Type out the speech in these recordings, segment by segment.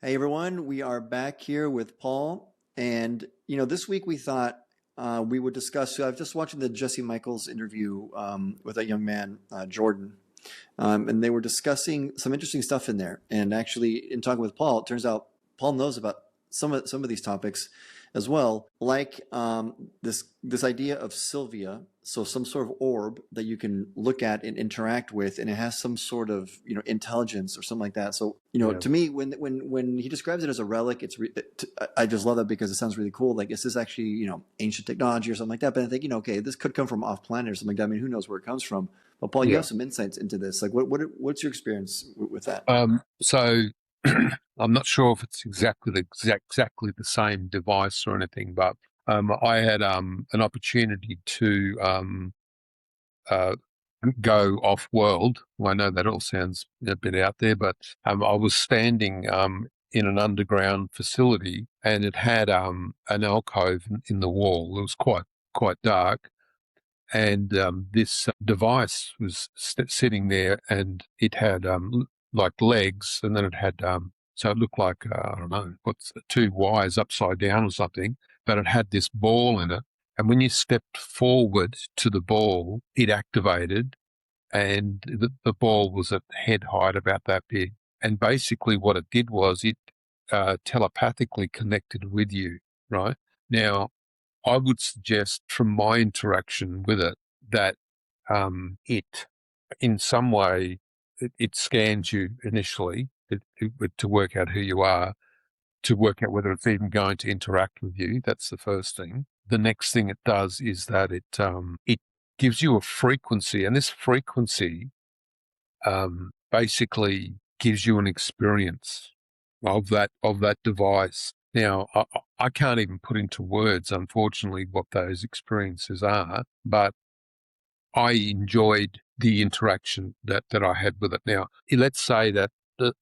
Hey everyone, we are back here with Paul. And, this week we thought we would discuss. So I've just watching the Jesse Michaels interview with that young man, Jordan. And they were discussing some interesting stuff in there. And actually, in talking with Paul, it turns out Paul knows about some of these topics as well, like this idea of Sylvia. So some sort of orb that you can look at and interact with, and it has some sort of intelligence or something like that. So Yeah. to me, when he describes it as a relic, I just love that because it sounds really cool. Like, is this actually ancient technology or something like that? But I think okay, this could come from off planet or something like that. I mean, who knows where it comes from? Well, Paul, you Yeah. have some insights into this. Like, what's your experience with that? So I'm not sure if it's exactly the same device or anything, but I had an opportunity to uh, go off world. Well, I know that all sounds a bit out there, but I was standing in an underground facility, and it had an alcove in the wall. It was quite dark, and this device was sitting there, and it had like legs, and then it had so it looked like I don't know what's two wires upside down or something, but it had this ball in it, and when you stepped forward to the ball, it activated, and the ball was at head height about that big, and basically what it did was it telepathically connected with you, right? Now, I would suggest from my interaction with it that it, in some way, it scans you initially to work out who you are, to work out whether it's even going to interact with you. That's the first thing. The next thing it does is that it gives you a frequency, and this frequency basically gives you an experience of that device. Now, I can't even put into words, unfortunately, what those experiences are, but I enjoyed the interaction that I had with it. Now, let's say that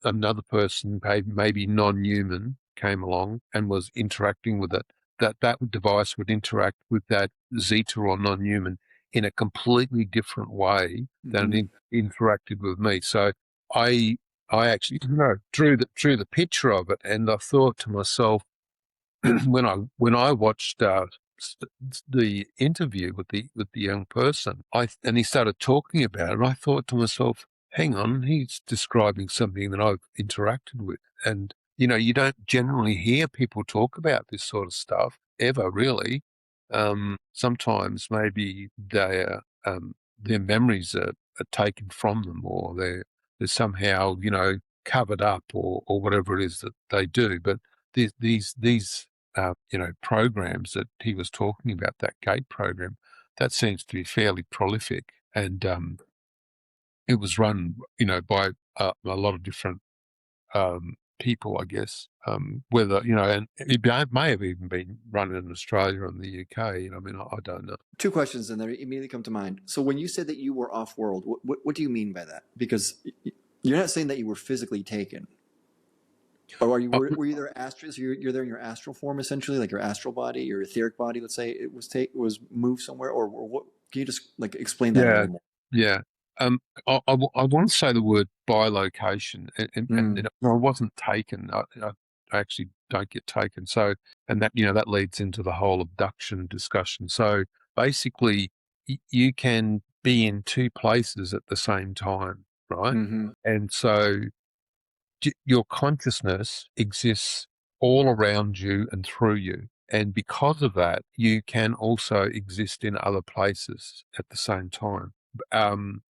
another person, maybe non-human, came along and was interacting with it, that device would interact with that Zeta or non-human in a completely different way than Hmm. it interacted with me. So I I actually drew the picture of it, and I thought to myself, when I watched the interview with the young person, and he started talking about it, I thought to myself, hang on, he's describing something that I've interacted with, and you don't generally hear people talk about this sort of stuff ever, really. Sometimes maybe their memories are taken from them, or they're somehow covered up, or whatever it is that they do, but these programs that he was talking about, that gate program, that seems to be fairly prolific. And it was run, by a lot of different people, I guess. Whether, and may have even been run in Australia and the UK. I mean, I don't know. Two questions in there immediately come to mind. So when you said that you were off world, what do you mean by that? Because you're not saying that you were physically taken, or Uh, were you there astral? So you're there in your astral form, essentially, like your astral body, your etheric body. Let's say it was moved somewhere, or what? Can you just like explain that a yeah, little more? yeah. I want to say the word bilocation, and Mm, I wasn't taken. I actually don't get taken. So, and that leads into the whole abduction discussion. So basically, you can be in two places at the same time, right? hmm. And so your consciousness exists all around you and through you. And because of that, you can also exist in other places at the same time.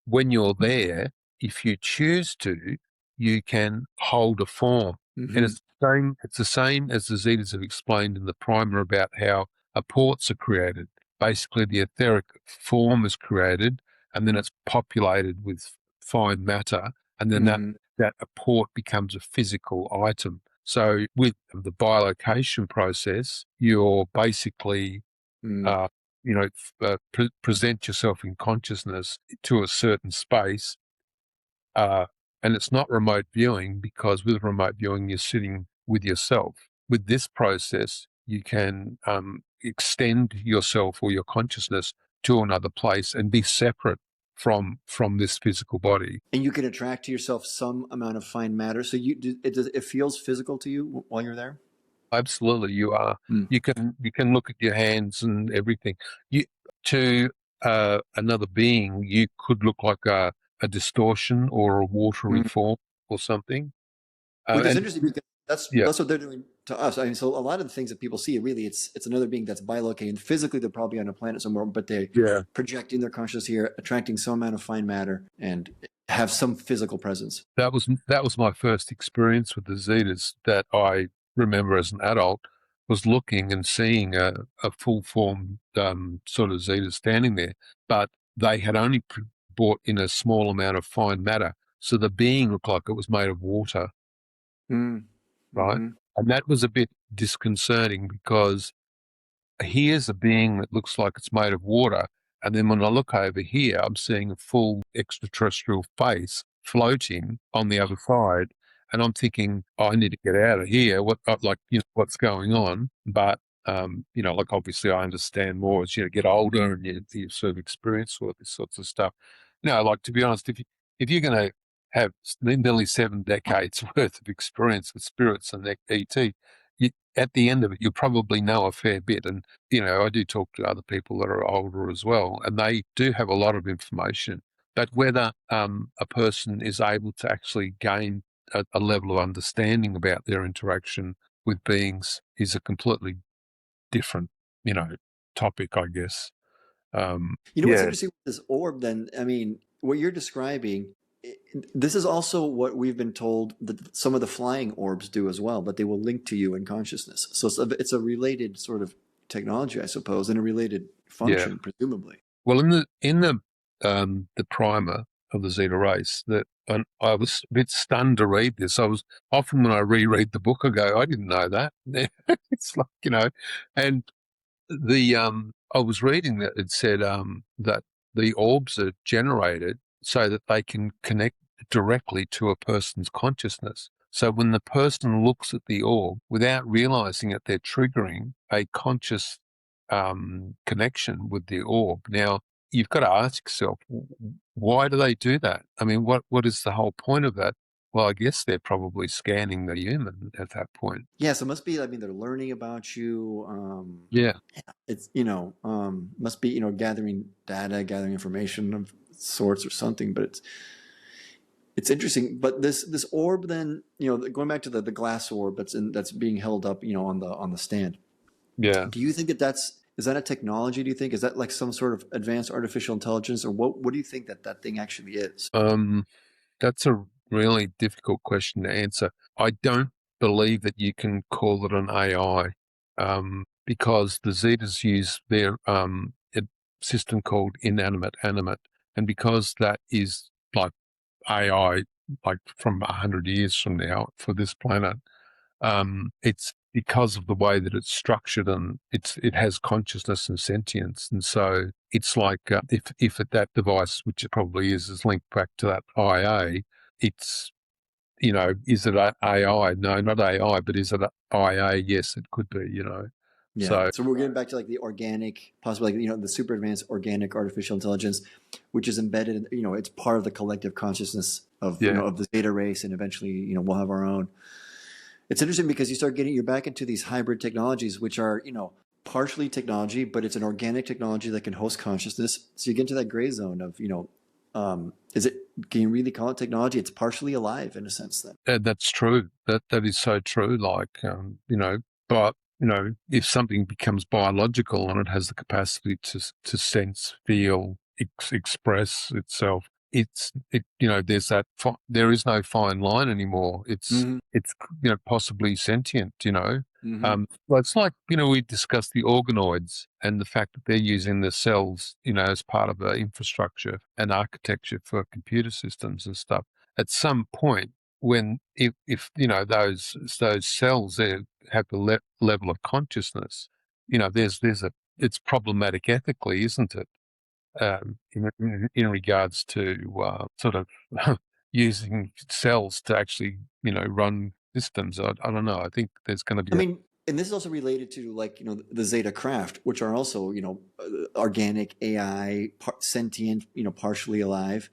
When you're there, if you choose to, you can hold a form. And Hmm. it's the same as the Zetas have explained in the primer about how apports are created. Basically, the etheric form is created, and then it's populated with fine matter, and then that Hmm. that a port becomes a physical item. So with the bilocation process, you're basically, Mm. uh, present yourself in consciousness to a certain space, uh, and it's not remote viewing, because with remote viewing, you're sitting with yourself. With this process, you can extend yourself or your consciousness to another place and be separate from this physical body. And you can attract to yourself some amount of fine matter. So it feels physical to you while you're there. Absolutely, you are. Mm. You can look at your hands and everything. You to another being, you could look like a distortion or a watery Mm. form or something. Which is And interesting because yeah, that's what they're doing to us. I mean, so a lot of the things that people see, really, it's another being that's bilocated. Physically, they're probably on a planet somewhere, but they yeah. projecting their consciousness here, attracting some amount of fine matter, and have some physical presence. That was my first experience with the Zetas that I remember as an adult, was looking and seeing a full formed sort of Zeta standing there, but they had only brought in a small amount of fine matter, so the being looked like it was made of water, Mm. right? Hmm. And that was a bit disconcerting because here's a being that looks like it's made of water. And then when I look over here, I'm seeing a full extraterrestrial face floating on the other side. And I'm thinking, oh, I need to get out of here. What's going on? But, like obviously I understand more as you get older and you sort of experience all this sorts of stuff. Like to be honest, if you're going to have nearly 7 decades worth of experience with spirits and ET, at the end of it, you'll probably know a fair bit. And, I do talk to other people that are older as well, and they do have a lot of information. But whether a person is able to actually gain a level of understanding about their interaction with beings is a completely different, topic, I guess. You know what's Yeah, interesting with this orb? Then, I mean, what you're describing. This is also what we've been told that some of the flying orbs do as well, but they will link to you in consciousness. So it's a related sort of technology, I suppose, and a related yeah. function, presumably. Well, in the primer of the Zeta race, that and I was a bit stunned to read this. I was often when I reread the book, I go, I didn't know that. It's like and I was reading that it said that the orbs are generated so that they can connect directly to a person's consciousness. So when the person looks at the orb without realizing it, they're triggering a conscious connection with the orb. Now you've got to ask yourself, why do they do that? I mean, what is the whole point of that? Well, I guess they're probably scanning the human at that point. Yeah, so it must be. I mean, they're learning about you. Yeah, It's must be gathering data, gathering information of sorts or something. But it's interesting. But this orb, then going back to the glass orb that's being held up, on the stand. yeah. Do you think is that a technology? Do you think is that like some sort of advanced artificial intelligence, or what do you think that thing actually is? That's a really difficult question to answer. I don't believe that you can call it an AI, because the Zetas use their a system called inanimate animate, and because that is like AI, like from 100 years from now for this planet, it's because of the way that it's structured and it has consciousness and sentience, and so it's like if that device, which it probably is linked back to that IA, it's is it AI? No, not AI, but is it IA? Yes, it could be. Yeah. So So we're getting back to like the organic, possibly like the super advanced organic artificial intelligence, which is embedded in, it's part of the collective consciousness of yeah, of the Zeta race, and eventually we'll have our own. It's interesting because you're back into these hybrid technologies, which are partially technology, but it's an organic technology that can host consciousness. So you get into that gray zone of is it, can you really call it technology? It's partially alive in a sense. Then. that's true. That is so true. Like but if something becomes biological and it has the capacity to sense, feel, express itself, there's there is no fine line anymore. It's Mm-hmm. it's possibly sentient. Mm-hmm. Well, it's like we discussed the organoids and the fact that they're using the cells as part of the infrastructure and architecture for computer systems and stuff. At some point, when if those cells there have the level of consciousness, there's a it's problematic ethically, isn't it? In regards to sort of using cells to actually run systems. I don't know. I think there's going to I be mean, and this is also related to like the Zeta craft, which are also organic AI, sentient, partially alive.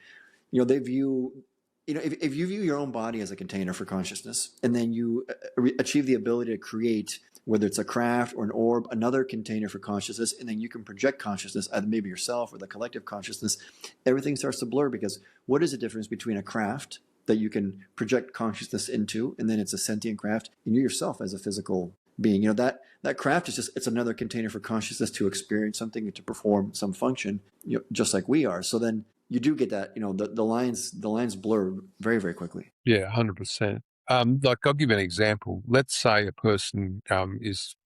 They view, if you view your own body as a container for consciousness, and then you achieve the ability to create, whether it's a craft or an orb, another container for consciousness, and then you can project consciousness, either maybe yourself or the collective consciousness, everything starts to blur, because what is the difference between a craft that you can project consciousness into, and then it's a sentient craft, and you yourself as a physical being? That craft is just, it's another container for consciousness to experience something and to perform some function, just like we are. So then you do get that, the lines blur very, very quickly. Yeah, 100%. Like I'll give you an example. Let's say a person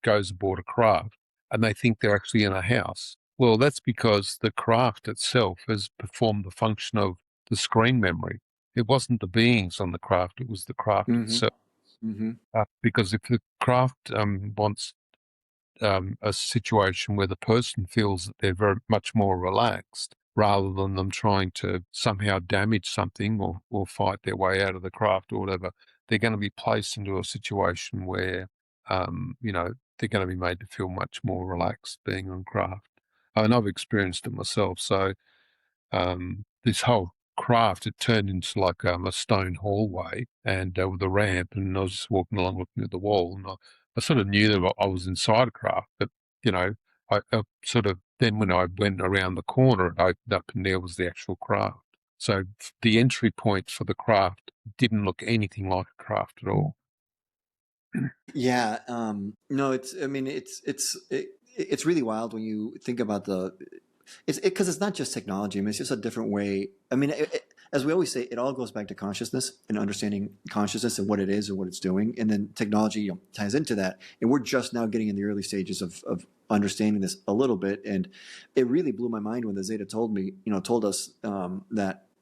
goes aboard a craft and they think they're actually in a house. Well, that's because the craft itself has performed the function of the screen memory. It wasn't the beings on the craft; it was the craft Mm-hmm. itself. Mm-hmm. Because if the craft wants a situation where the person feels that they're very much more relaxed rather than them trying to somehow damage something or fight their way out of the craft or whatever, they're going to be placed into a situation where, they're going to be made to feel much more relaxed being on craft. And I've experienced it myself. So this whole craft had turned into like a stone hallway and with a ramp, and I was just walking along looking at the wall, and I sort of knew that I was inside a craft, but I sort of then when I went around the corner, it opened up, and there was the actual craft. So the entry point for the craft didn't look anything like a craft at all. Yeah. No, it's really wild when you think about it's because it's not just technology. I mean, it's just a different way. I mean, as we always say, it all goes back to consciousness and understanding consciousness and what it is and what it's doing. And then technology, ties into that. And we're just now getting in the early stages of understanding this a little bit. And it really blew my mind when the Zeta told us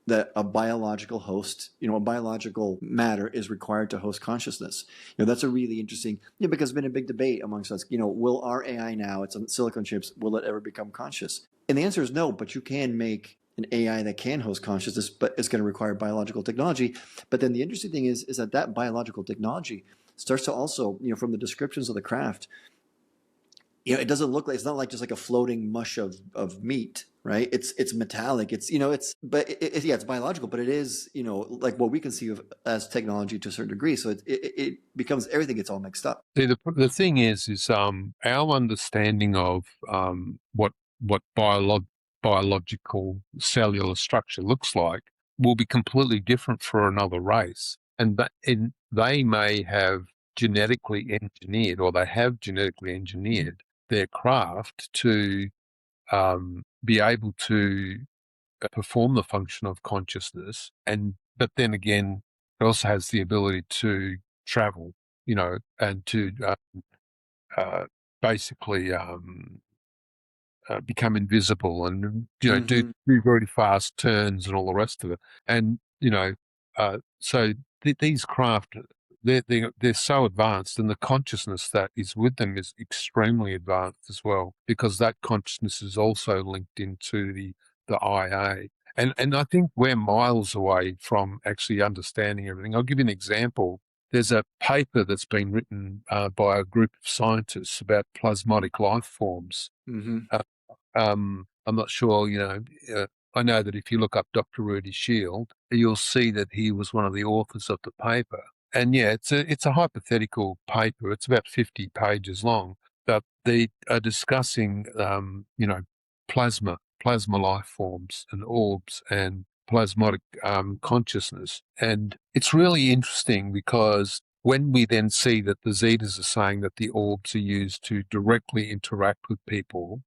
that a biological host, a biological matter is required to host consciousness. That's a really interesting, because there's been a big debate amongst us, will our AI now, it's on silicon chips, will it ever become conscious? And the answer is no, but you can make an AI that can host consciousness, but it's going to require biological technology. But then the interesting thing is that biological technology starts to also, from the descriptions of the craft, it doesn't look like, it's not like just like a floating mush of meat, right? It's metallic. It's biological, but it is, like what we can see of as technology to a certain degree. So it becomes, everything gets all mixed up. See, the thing is our understanding of what biological cellular structure looks like will be completely different for another race, and they may have genetically engineered, or they have genetically engineered their craft to be able to perform the function of consciousness, but then again, it also has the ability to travel, and to uh, basically become invisible and do Mm-hmm. very fast turns and all the rest of it. And so these craft, they're so advanced, and the consciousness that is with them is extremely advanced as well, because that consciousness is also linked into the IA. And I think we're miles away from actually understanding everything. I'll give you an example. There's a paper that's been written by a group of scientists about plasmodic life forms. Mm-hmm. Uh, I'm not sure, I know that if you look up Dr. Rudy Shield, you'll see that he was one of the authors of the paper. And yeah, it's a hypothetical paper. It's about 50 pages long, but they are discussing, plasma life forms and orbs and plasmodic consciousness. And it's really interesting because when we then see that the Zetas are saying that the orbs are used to directly interact with people,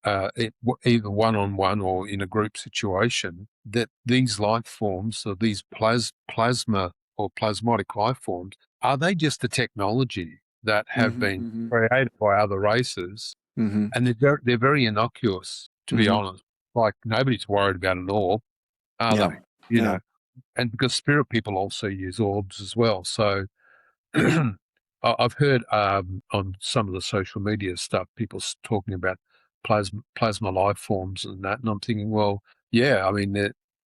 either one-on-one or in a group situation, that these life forms, or these plasma or plasmodic life forms, are they just a technology that have Mm-hmm. been Mm-hmm. created by other races? Mm-hmm. And they're very innocuous, to be Mm-hmm. honest. Like nobody's worried about an orb, are Yeah. they? You Yeah. know, and because spirit people also use orbs as well. So I've heard on some of the social media stuff, people talking about plasma life forms and that, and I'm thinking, well, yeah, I mean,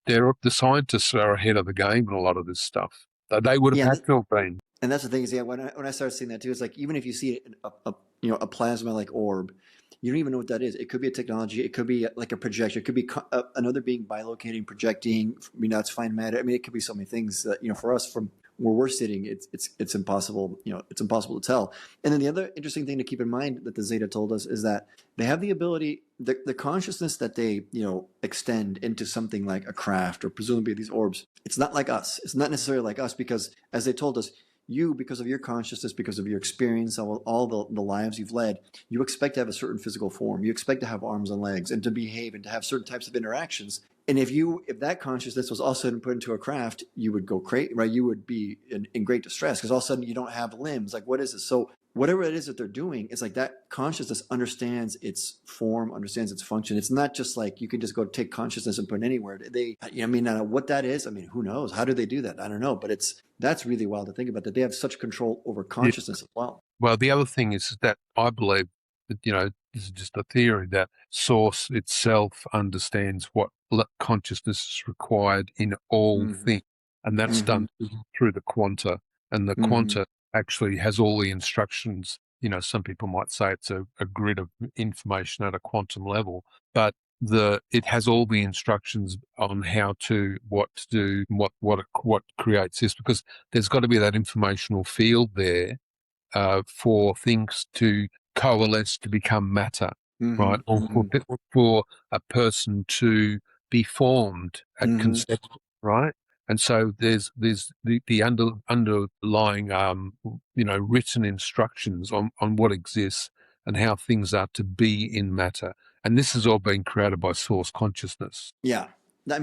the scientists are ahead of the game in a lot of this stuff. They would have Yeah, had to have been. and that's the thing is, yeah, when I started seeing that too, it's like even if you see a plasma like orb, you don't even know what that is. It could be a technology. It could be like a projection. It could be another being bilocating, projecting. It's fine matter. I mean, it could be so many things that for us from where we're sitting, it's impossible. It's impossible to tell. And then the other interesting thing to keep in mind that the Zeta told us is that they have the ability, the consciousness that they extend into something like a craft or presumably these orbs. It's not like us. It's not necessarily like us because, as they told us, you, because of your consciousness, because of your experience, all the lives you've led, you expect to have a certain physical form. You expect to have arms and legs and to behave and to have certain types of interactions. And if that consciousness was all of a sudden put into a craft, you would go crazy, right? You would be in great distress because all of a sudden you don't have limbs. Like, what is this? So whatever it is that they're doing, it's like that consciousness understands its form, understands its function. It's not just like you can just go take consciousness and put it anywhere. What that is, who knows? How do they do that? I don't know. But that's really wild to think about, that they have such control over consciousness as well. Well, the other thing is that I believe that, this is just a theory, that Source itself understands what consciousness is required in all things. And that's done through the quanta. And the quanta actually has all the instructions. Some people might say it's a grid of information at a quantum level, but it has all the instructions on what to do, what creates this, because there's got to be that informational field there for things to coalesce to become matter, right? Or for a person to be formed at conception, right? And so there's the underlying written instructions on what exists and how things are to be in matter. And this has all been created by Source consciousness. Yeah. That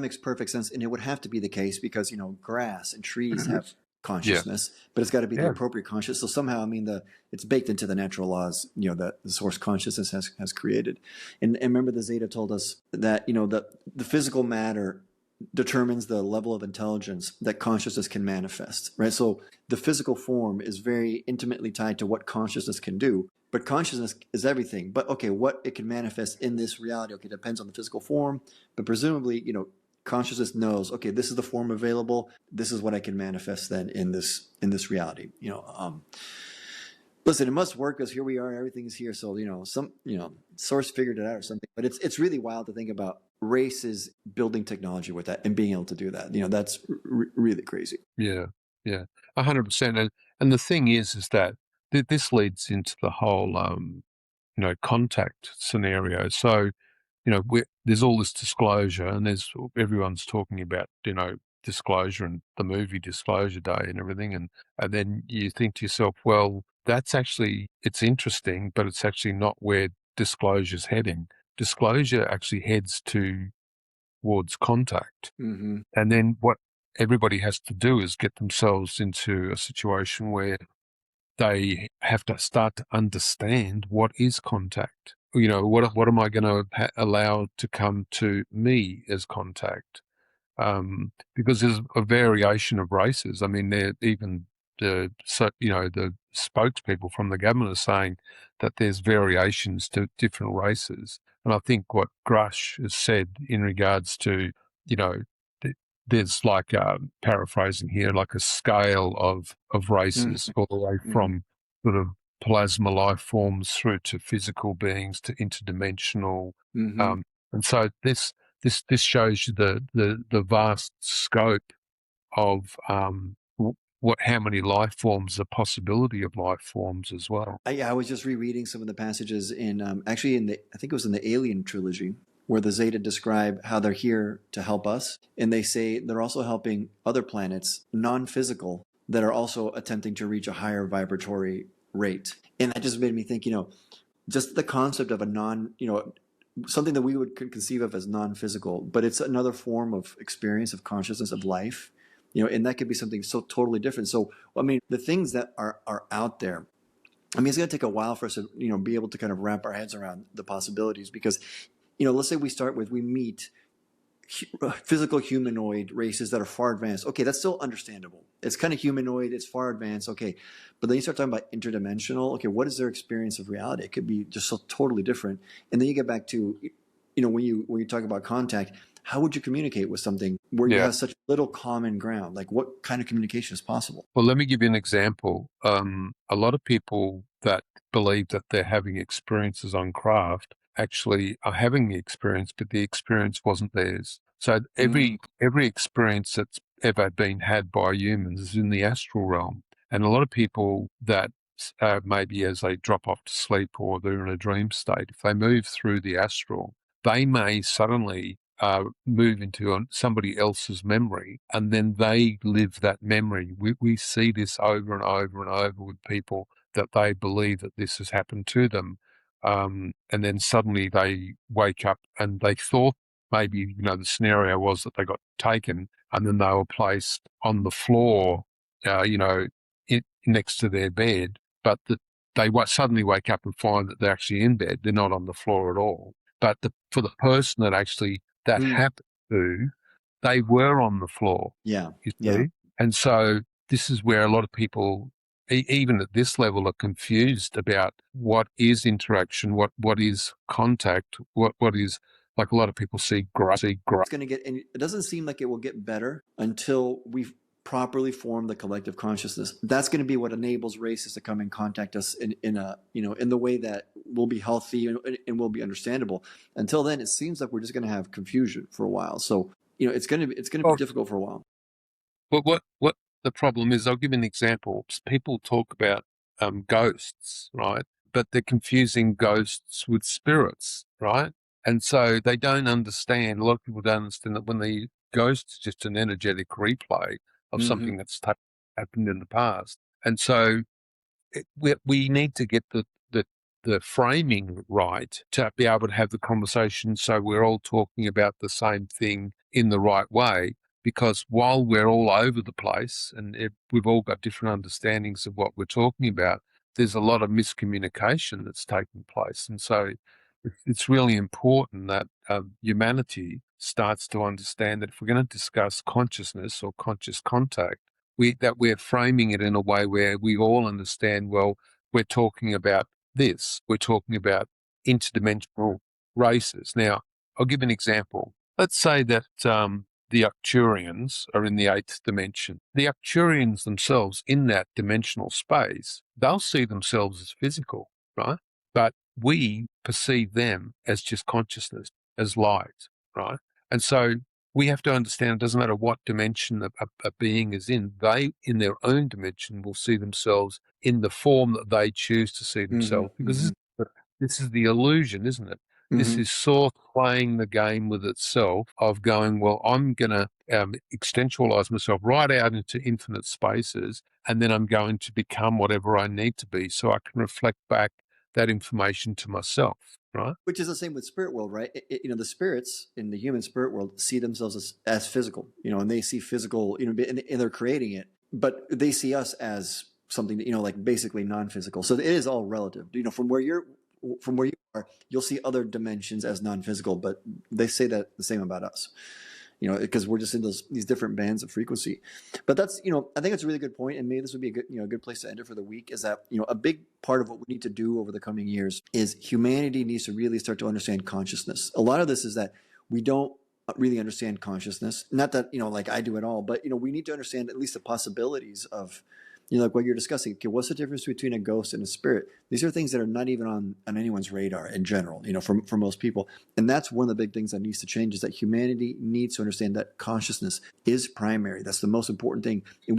makes perfect sense. And it would have to be the case because, grass and trees have consciousness, but it's got to be the appropriate consciousness. So somehow, it's baked into the natural laws, that the Source consciousness has created. And remember, the Zeta told us that, the physical matter determines the level of intelligence that consciousness can manifest, right? So the physical form is very intimately tied to what consciousness can do, but consciousness is everything. But okay, what it can manifest in this reality, okay, depends on the physical form, but presumably, consciousness knows, okay, this is the form available. This is what I can manifest then in this reality. Listen, it must work because here we are, everything is here. So, Source figured it out or something. But it's really wild to think about races building technology with that and being able to do that. That's really crazy. Yeah, 100%. And the thing is that this leads into the whole, contact scenario. So, there's all this disclosure, and everyone's talking about, disclosure and the movie Disclosure Day and everything. And then you think to yourself, well, it's interesting, but it's actually not where disclosure's heading. Disclosure actually heads towards contact. Mm-hmm. And then what everybody has to do is get themselves into a situation where they have to start to understand what is contact. What am I going to allow to come to me as contact? Because there's a variation of races. Even the spokespeople from the government are saying that there's variations to different races. And I think what Grush has said in regards to, there's like, paraphrasing here, like a scale of races all the way from sort of plasma life forms through to physical beings to interdimensional. And so this shows you the vast scope of how many life forms, the possibility of life forms as well. I was just rereading some of the passages in I think it was in the Alien trilogy, where the Zeta describe how they're here to help us, and they say they're also helping other planets, non-physical, that are also attempting to reach a higher vibratory rate. And that just made me think, just the concept of something that we would conceive of as non-physical, but it's another form of experience, of consciousness, of life, and that could be something so totally different. So, the things that are out there, it's going to take a while for us to, be able to kind of wrap our heads around the possibilities because, let's say we meet physical humanoid races that are far advanced. Okay, that's still understandable. It's kind of humanoid, it's far advanced. Okay, but then you start talking about interdimensional. Okay, what is their experience of reality? It could be just so totally different. And then you get back to, when you talk about contact, how would you communicate with something where you Yeah. have such little common ground? Like, what kind of communication is possible? Well, let me give you an example. A lot of people that believe that they're having experiences on craft actually are having the experience, but the experience wasn't theirs. So Mm, every experience that's ever been had by humans is in the astral realm, and a lot of people that maybe as they drop off to sleep or they're in a dream state, if they move through the astral, they may suddenly move into somebody else's memory, and then they live that memory. We see this over and over and over with people that they believe that this has happened to them. And then suddenly they wake up and they thought maybe, the scenario was that they got taken and then they were placed on the floor, next to their bed, but that they suddenly wake up and find that they're actually in bed. They're not on the floor at all. But for the person that actually that mm, happened to, they were on the floor, yeah, you yeah. see. And so this is where a lot of people, even at this level, are confused about what is interaction, what is contact, what is, like, a lot of people see It's going to get, and it doesn't seem like it will get better until we properly form the collective consciousness. That's going to be what enables races to come and contact us in a, in the way that will be healthy and will be understandable. Until then, it seems like we're just going to have confusion for a while. So, it's going to be Well, difficult for a while. but what the problem is, I'll give you an example. People talk about ghosts, right? But they're confusing ghosts with spirits, right? And so they don't understand. A lot of people don't understand that when the ghost is just an energetic replay of Mm-hmm. something that's happened in the past. And so we need to get the framing right to be able to have the conversation, so we're all talking about the same thing in the right way. Because while we're all over the place and we've all got different understandings of what we're talking about, there's a lot of miscommunication that's taking place. And so it's really important that humanity starts to understand that if we're going to discuss consciousness or conscious contact, we're framing it in a way where we all understand, well, we're talking about this. We're talking about interdimensional races. Now, I'll give an example. Let's say that the Arcturians are in the eighth dimension. The Arcturians themselves in that dimensional space, they'll see themselves as physical, right? But we perceive them as just consciousness, as light, right? And so we have to understand it doesn't matter what dimension a being is in, they, in their own dimension, will see themselves in the form that they choose to see Mm-hmm. themselves. Because Mm-hmm. this is the illusion, isn't it? This Mm-hmm. is Source playing the game with itself of going, well, I'm going to extensualize myself right out into infinite spaces, and then I'm going to become whatever I need to be so I can reflect back that information to myself, right? Which is the same with spirit world, right? The spirits in the human spirit world see themselves as physical, and they see physical, and they're creating it, but they see us as something that, like basically non-physical. So it is all relative. From where you are, you'll see other dimensions as non-physical, but they say that the same about us, because we're just in these different bands of frequency. But that's, I think it's a really good point, and maybe this would be a good, a good place to end it for the week. Is that, a big part of what we need to do over the coming years is humanity needs to really start to understand consciousness. A lot of this is that we don't really understand consciousness. Not that, like I do at all, but we need to understand at least the possibilities of, like what you're discussing. Okay, what's the difference between a ghost and a spirit? These are things that are not even on anyone's radar in general, for most people. And that's one of the big things that needs to change, is that humanity needs to understand that consciousness is primary. That's the most important thing. And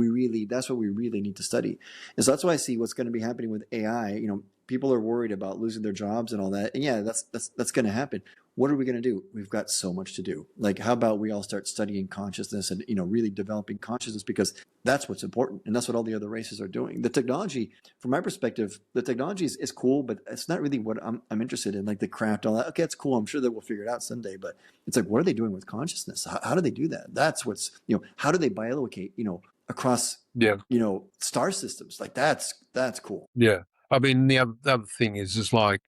that's what we really need to study. And so that's why I see what's going to be happening with AI. People are worried about losing their jobs and all that. And yeah, that's going to happen. What are we going to do? We've got so much to do. Like, how about we all start studying consciousness and, really developing consciousness, because that's what's important. And that's what all the other races are doing. The technology, from my perspective, the technology is cool, but it's not really what I'm interested in. Like the craft, all that. Okay, it's cool. I'm sure that we'll figure it out someday, but it's like, what are they doing with consciousness? How do they do that? That's what's, how do they biolocate, across, Yeah. star systems? Like that's cool. Yeah. I mean, the other thing is like,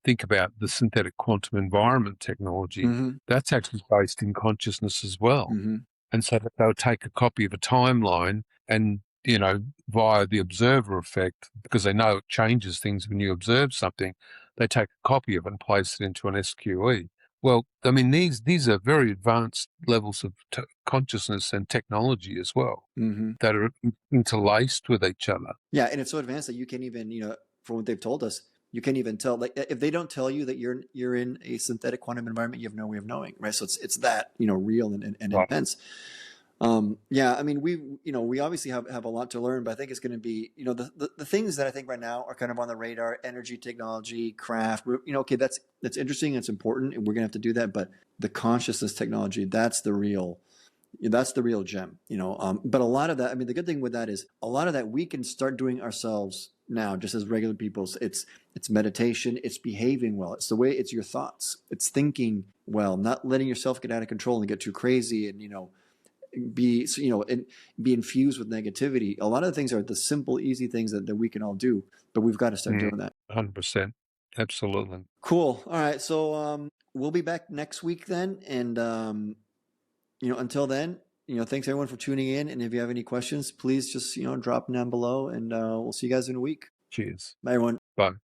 think about the synthetic quantum environment technology. Mm-hmm. That's actually based in consciousness as well. Mm-hmm. And so that they'll take a copy of a timeline and, via the observer effect, because they know it changes things when you observe something, they take a copy of it and place it into an SQE. Well, I mean, these are very advanced levels of consciousness and technology as well Mm-hmm. that are interlaced with each other. Yeah, and it's so advanced that you can't even, from what they've told us, you can't even tell. Like if they don't tell you that you're in a synthetic quantum environment, you have no way of knowing, right? So it's that real and Right. intense. Yeah, I mean, we obviously have a lot to learn, but I think it's going to be, the things that I think right now are kind of on the radar: energy technology, craft. Okay, that's interesting, it's important, and we're going to have to do that. But the consciousness technology, that's the real gem, but a lot of that, I mean, the good thing with that is a lot of that we can start doing ourselves now, just as regular people. It's meditation, it's behaving well, it's the way, it's your thoughts, it's thinking well, not letting yourself get out of control and get too crazy and, be, and be infused with negativity. A lot of the things are the simple, easy things that we can all do, but we've got to start doing that. 100%. Absolutely. Cool. All right. So, we'll be back next week then. And, until then, thanks everyone for tuning in. And if you have any questions, please just, drop them down below, and we'll see you guys in a week. Cheers. Bye, everyone. Bye.